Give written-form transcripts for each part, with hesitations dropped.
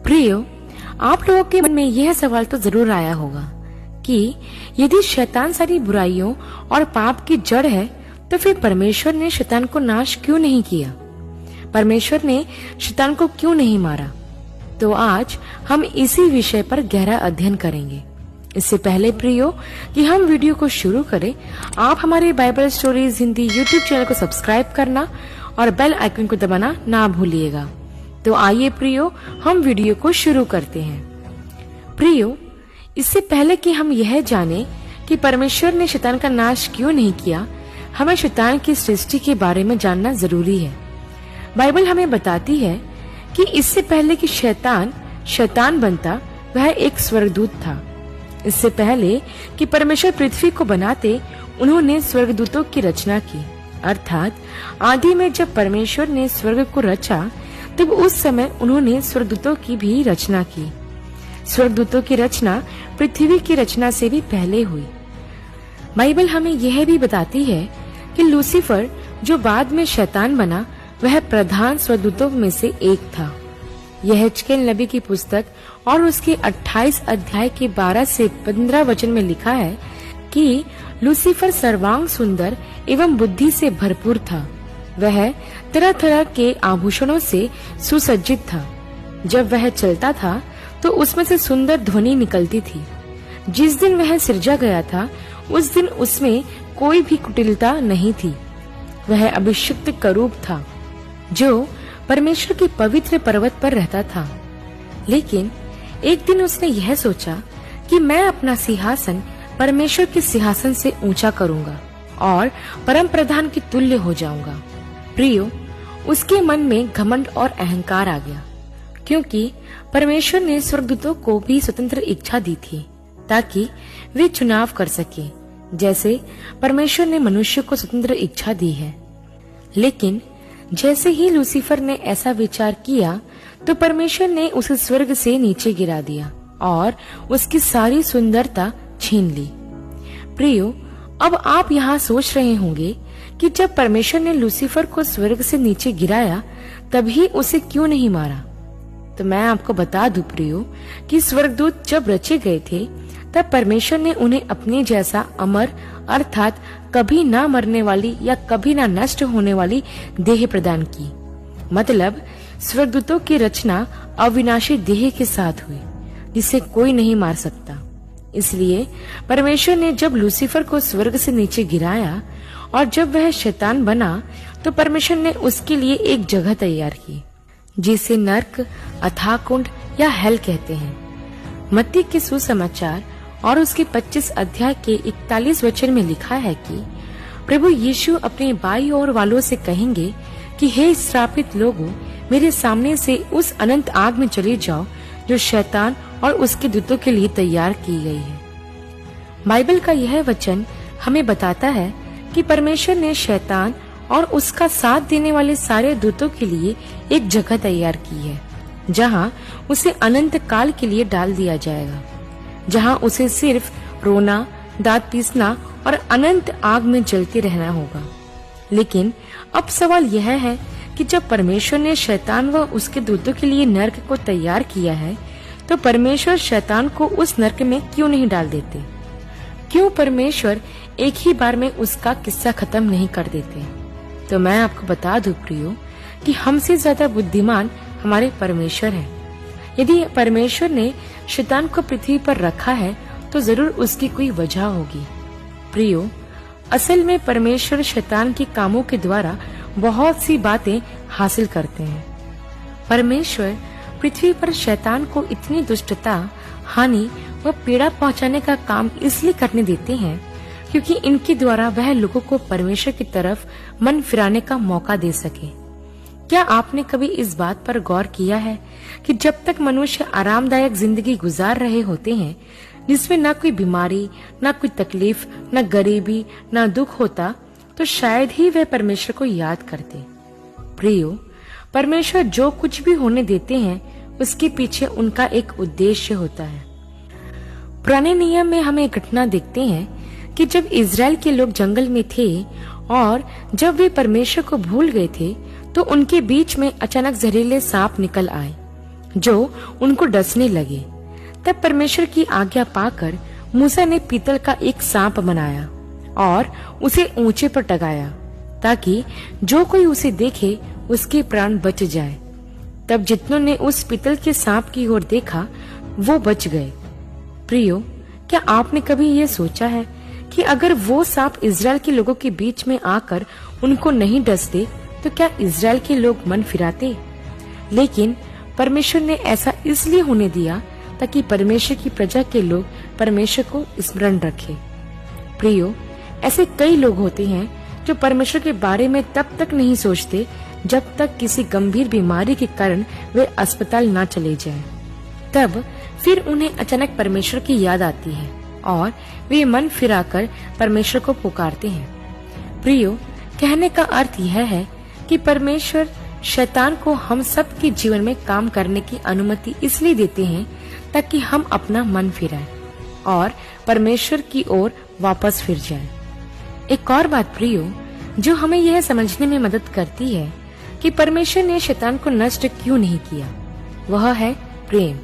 प्रियो, आप लोगों के मन में यह सवाल तो जरूर आया होगा कि यदि शैतान सारी बुराइयों और पाप की जड़ है तो फिर परमेश्वर ने शैतान को नाश क्यों नहीं किया? परमेश्वर ने शैतान को क्यों नहीं मारा? तो आज हम इसी विषय पर गहरा अध्ययन करेंगे। इससे पहले प्रियो कि हम वीडियो को शुरू करें, आप हमारे Bible stories Hindi YouTube channel को सब्सक्राइब करना और बेल आइकन को दबाना ना भूलिएगा। तो आइए प्रियो, हम वीडियो को शुरू करते हैं। प्रियो, इससे पहले कि हम यह जाने कि परमेश्वर ने शैतान का नाश क्यों नहीं किया, हमें शैतान की सृष्टि के बारे में जानना जरूरी है। बाइबल हमें बताती है कि इससे पहले कि शैतान बनता, वह एक स्वर्गदूत था। इससे पहले कि परमेश्वर पृथ्वी को बनाते, उन्होंने स्वर्गदूतों की रचना की। अर्थात आदि में जब परमेश्वर ने स्वर्ग को रचा, तब उस समय उन्होंने स्वर्गदूतों की भी रचना की। स्वर्गदूतों की रचना पृथ्वी की रचना से भी पहले हुई। बाइबल हमें यह भी बताती है कि लूसीफर, जो बाद में शैतान बना, वह प्रधान स्वर्गदूतों में से एक था। यह यहेजकेल नबी की पुस्तक और उसके 28 अध्याय के 12 से 15 वचन में लिखा है कि लूसीफर सर्वांग सुंदर एवं बुद्धि से भरपूर था। वह तरह तरह के आभूषणों से सुसज्जित था। जब वह चलता था तो उसमें से सुंदर ध्वनि निकलती थी। जिस दिन वह सिरजा गया था, उस दिन उसमें कोई भी कुटिलता नहीं थी। वह अभिषिक्त करूब था जो परमेश्वर के पवित्र पर्वत पर रहता था। लेकिन एक दिन उसने यह सोचा कि मैं अपना सिंहासन परमेश्वर के सिंहासन से ऊंचा करूंगा और परम प्रधान के तुल्य हो जाऊंगा। प्रियो, उसके मन में घमंड और अहंकार आ गया, क्योंकि परमेश्वर ने स्वर्गदूतों को भी स्वतंत्र इच्छा दी थी ताकि वे चुनाव कर सके, जैसे परमेश्वर ने मनुष्य को स्वतंत्र इच्छा दी है। लेकिन जैसे ही लूसीफर ने ऐसा विचार किया, तो परमेश्वर ने उसे स्वर्ग से नीचे गिरा दिया और उसकी सारी सुंदरता छीन ली। प्रियो, अब आप यहाँ सोच रहे होंगे कि जब परमेश्वर ने लूसीफर को स्वर्ग से नीचे गिराया, तभी उसे क्यों नहीं मारा? तो मैं आपको बता दूं प्रियो कि स्वर्गदूत जब रचे गए थे, तब परमेश्वर ने उन्हें अपने जैसा अमर अर्थात कभी ना मरने वाली या कभी ना नष्ट होने वाली देह प्रदान की। मतलब स्वर्गदूतों की रचना अविनाशी देह के साथ हुई, जिसे कोई नहीं मार सकता। इसलिए परमेश्वर ने जब लूसीफर को स्वर्ग से नीचे गिराया और जब वह शैतान बना, तो परमेश्वर ने उसके लिए एक जगह तैयार की, जिसे नर्क, अथाह कुंड या हेल कहते हैं। मत्ती के सुसमाचार और उसके 25 अध्याय के 41 वचन में लिखा है कि प्रभु यीशु अपने बाई ओर वालों से कहेंगे कि हे श्रापित लोगों, मेरे सामने से उस अनंत आग में चले जाओ जो शैतान और उसके दूतों के लिए तैयार की गई है। बाइबल का यह वचन हमें बताता है कि परमेश्वर ने शैतान और उसका साथ देने वाले सारे दूतों के लिए एक जगह तैयार की है, जहां उसे अनंत काल के लिए डाल दिया जाएगा, जहां उसे सिर्फ रोना, दांत पीसना और अनंत आग में जलते रहना होगा। लेकिन अब सवाल यह है कि जब परमेश्वर ने शैतान व उसके दूतों के लिए नर्क को तैयार किया है, तो परमेश्वर शैतान को उस नर्क में क्यों नहीं डाल देते? क्यों परमेश्वर एक ही बार में उसका किस्सा खत्म नहीं कर देते? तो मैं आपको बता दूं प्रियो कि हमसे ज्यादा बुद्धिमान हमारे परमेश्वर हैं। यदि परमेश्वर ने शैतान को पृथ्वी पर रखा है, तो जरूर उसकी कोई वजह होगी। प्रियो, असल में परमेश्वर शैतान के कामों के द्वारा बहुत सी बातें हासिल करते हैं। परमेश्वर पृथ्वी पर शैतान को इतनी दुष्टता, हानि व पीड़ा पहुंचाने का काम इसलिए करने देते हैं क्योंकि इनके द्वारा वह लोगों को परमेश्वर की तरफ मन फिराने का मौका दे सके। क्या आपने कभी इस बात पर गौर किया है कि जब तक मनुष्य आरामदायक जिंदगी गुजार रहे होते हैं, जिसमें न कोई बीमारी, न कोई तकलीफ, न गरीबी, न दुख होता, तो शायद ही वह परमेश्वर को याद करते। प्रियो, परमेश्वर जो कुछ भी होने देते हैं, उसके पीछे उनका एक उद्देश्य होता है। पुराने नियम में हम एक घटना देखते हैं कि जब इजराइल के लोग जंगल में थे और जब वे परमेश्वर को भूल गए थे, तो उनके बीच में अचानक जहरीले सांप निकल आए। जो उनको डसने लगे। तब परमेश्वर की आज्ञा पाकर मूसा ने पीतल का एक सांप बनाया और उसे ऊंचे पर टंगाया, ताकि जो कोई उसे देखे उसके प्राण बच जाए। तब जितनों ने उस पीतल के सांप की ओर देखा वो बच गए। प्रियो, क्या आपने कभी ये सोचा है कि अगर वो सांप इज़राइल के लोगों के बीच में आकर उनको नहीं डसते तो क्या इज़राइल के लोग मन फिराते? लेकिन परमेश्वर ने ऐसा इसलिए होने दिया ताकि परमेश्वर की प्रजा के लोग परमेश्वर को स्मरण रखें। प्रियो, ऐसे कई लोग होते हैं जो परमेश्वर के बारे में तब तक नहीं सोचते जब तक किसी गंभीर बीमारी के कारण वे अस्पताल ना चले जाएं। तब फिर उन्हें अचानक परमेश्वर की याद आती है और वे मन फिराकर परमेश्वर को पुकारते हैं। प्रियो, कहने का अर्थ यह है कि परमेश्वर शैतान को हम सब के जीवन में काम करने की अनुमति इसलिए देते हैं ताकि हम अपना मन फिराएं और परमेश्वर की ओर वापस फिर जाएं। एक और बात प्रियो, जो हमें यह समझने में मदद करती है कि परमेश्वर ने शैतान को नष्ट क्यों नहीं किया, वह है प्रेम।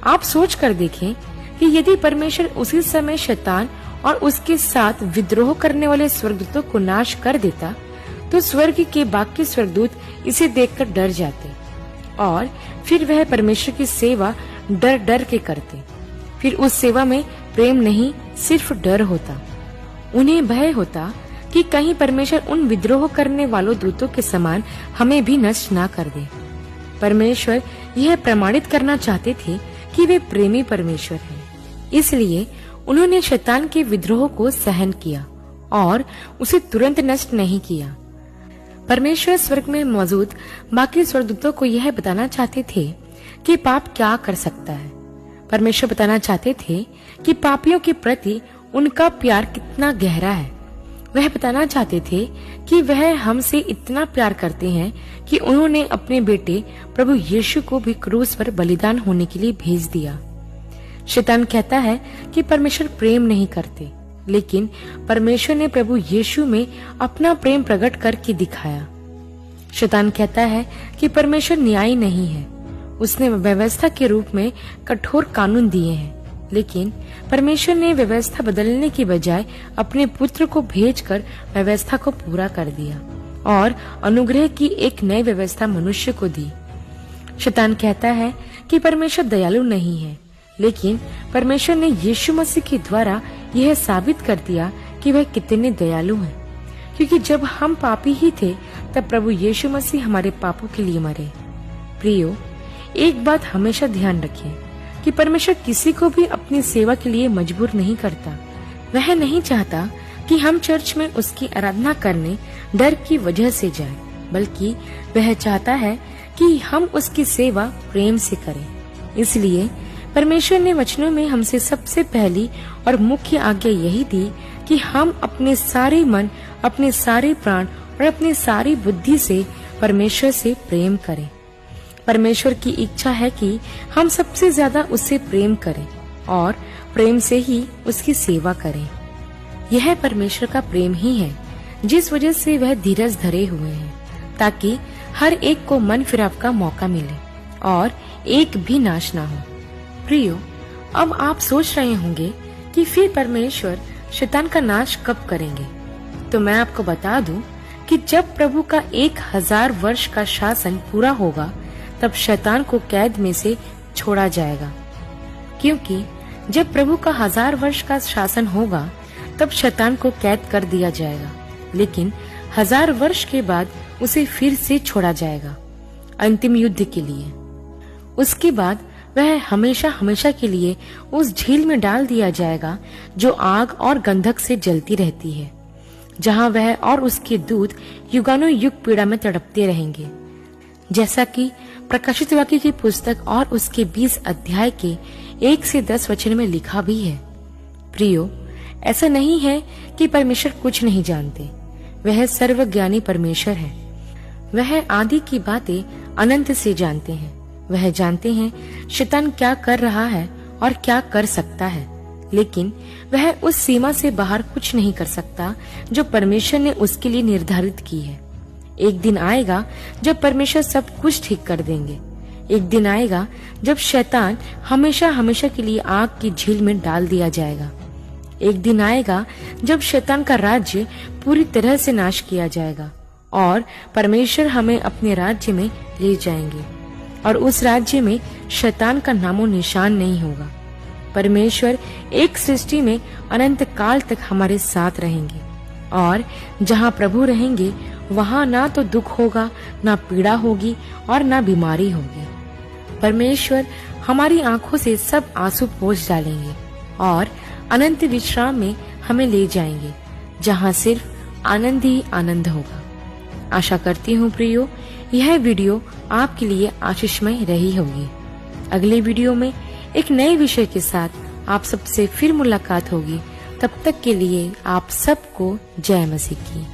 आप सोच कर देखें कि यदि परमेश्वर उसी समय शैतान और उसके साथ विद्रोह करने वाले स्वर्गदूतों को नाश कर देता तो स्वर्ग के बाकी स्वर्गदूत इसे देखकर डर जाते और फिर वह परमेश्वर की सेवा डर डर के करते। फिर उस सेवा में प्रेम नहीं, सिर्फ डर होता। उन्हें भय होता कि कहीं परमेश्वर उन विद्रोह करने वालों दूतों के समान हमें भी नष्ट ना कर दे। परमेश्वर यह प्रमाणित करना चाहते थे कि वे प्रेमी परमेश्वर हैं। इसलिए उन्होंने शैतान के विद्रोह को सहन किया और उसे तुरंत नष्ट नहीं किया। परमेश्वर स्वर्ग में मौजूद बाकी स्वर्गदूतों को यह बताना चाहते थे कि पाप क्या कर सकता है। परमेश्वर बताना चाहते थे कि पापियों के प्रति उनका प्यार कितना गहरा है। वह बताना चाहते थे कि वह हमसे इतना प्यार करते हैं कि उन्होंने अपने बेटे प्रभु यीशु को भी क्रूस पर बलिदान होने के लिए भेज दिया। शैतान कहता है कि परमेश्वर प्रेम नहीं करते, लेकिन परमेश्वर ने प्रभु यीशु में अपना प्रेम प्रकट करके दिखाया। शैतान कहता है कि परमेश्वर न्यायी नहीं है, उसने व्यवस्था के रूप में कठोर कानून दिए हैं, लेकिन परमेश्वर ने व्यवस्था बदलने की बजाय अपने पुत्र को भेजकर व्यवस्था को पूरा कर दिया और अनुग्रह की एक नई व्यवस्था मनुष्य को दी। शैतान कहता है कि परमेश्वर दयालु नहीं है, लेकिन परमेश्वर ने यीशु मसीह के द्वारा यह साबित कर दिया कि वह कितने दयालु हैं, क्योंकि जब हम पापी ही थे तब प्रभु यीशु मसीह हमारे पापों के लिए मरे। प्रियो, एक बात हमेशा ध्यान रखें कि परमेश्वर किसी को भी अपनी सेवा के लिए मजबूर नहीं करता। वह नहीं चाहता कि हम चर्च में उसकी आराधना करने डर की वजह से जाएं, बल्कि वह चाहता है कि हम उसकी सेवा प्रेम से करें। इसलिए परमेश्वर ने वचनों में हमसे सबसे पहली और मुख्य आज्ञा यही दी कि हम अपने सारे मन, अपने सारे प्राण और अपनी सारी बुद्धि से परमेश्वर से प्रेम करें। परमेश्वर की इच्छा है कि हम सबसे ज्यादा उससे प्रेम करें और प्रेम से ही उसकी सेवा करें। यह परमेश्वर का प्रेम ही है जिस वजह से वह धीरज धरे हुए हैं, ताकि हर एक को मन फिराव का मौका मिले और एक भी नाश ना हो। प्रियो, अब आप सोच रहे होंगे कि फिर परमेश्वर शैतान का नाश कब करेंगे। तो मैं आपको बता दूं कि जब प्रभु का 1000 वर्ष का शासन पूरा होगा तब शैतान को कैद में से छोड़ा जाएगा, क्योंकि जब प्रभु का 1000 वर्ष का शासन होगा तब शैतान को कैद कर दिया जाएगा, लेकिन 1000 वर्ष के बाद उसे फिर से छोड़ा जाएगा अंतिम युद्ध के लिए। उसके बाद वह हमेशा हमेशा के लिए उस झील में डाल दिया जाएगा जो आग और गंधक से जलती रहती है, जहां वह और उसके दूत युगानुयुग युग पीड़ा में तड़पते रहेंगे, जैसा कि प्रकाशित वाक्य की पुस्तक और उसके 20 अध्याय के 1 से 10 वचन में लिखा भी है। प्रियो, ऐसा नहीं है कि परमेश्वर कुछ नहीं जानते। वह सर्वज्ञानी परमेश्वर है। वह आदि की बातें अनंत से जानते हैं। वह जानते हैं शैतान क्या कर रहा है और क्या कर सकता है, लेकिन वह उस सीमा से बाहर कुछ नहीं कर सकता जो परमेश्वर ने उसके लिए निर्धारित की है। एक दिन आएगा जब परमेश्वर सब कुछ ठीक कर देंगे। एक दिन आएगा जब शैतान हमेशा हमेशा के लिए आग की झील में डाल दिया जाएगा। एक दिन आएगा जब शैतान का राज्य पूरी तरह से नाश किया जाएगा और परमेश्वर हमें अपने राज्य में ले जाएंगे और उस राज्य में शैतान का नामो निशान नहीं होगा। परमेश्वर एक सृष्टि में अनंत काल तक हमारे साथ रहेंगे और जहाँ प्रभु रहेंगे वहाँ ना तो दुख होगा, ना पीड़ा होगी और ना बीमारी होगी। परमेश्वर हमारी आंखों से सब आंसू पोंछ डालेंगे और अनंत विश्राम में हमें ले जाएंगे, जहाँ सिर्फ आनंद ही आनंद होगा। आशा करती हूँ प्रियो, यह वीडियो आपके लिए आशीषमय रही होगी। अगले वीडियो में एक नए विषय के साथ आप सबसे फिर मुलाकात होगी। तब तक के लिए आप सबको जय मसीह की।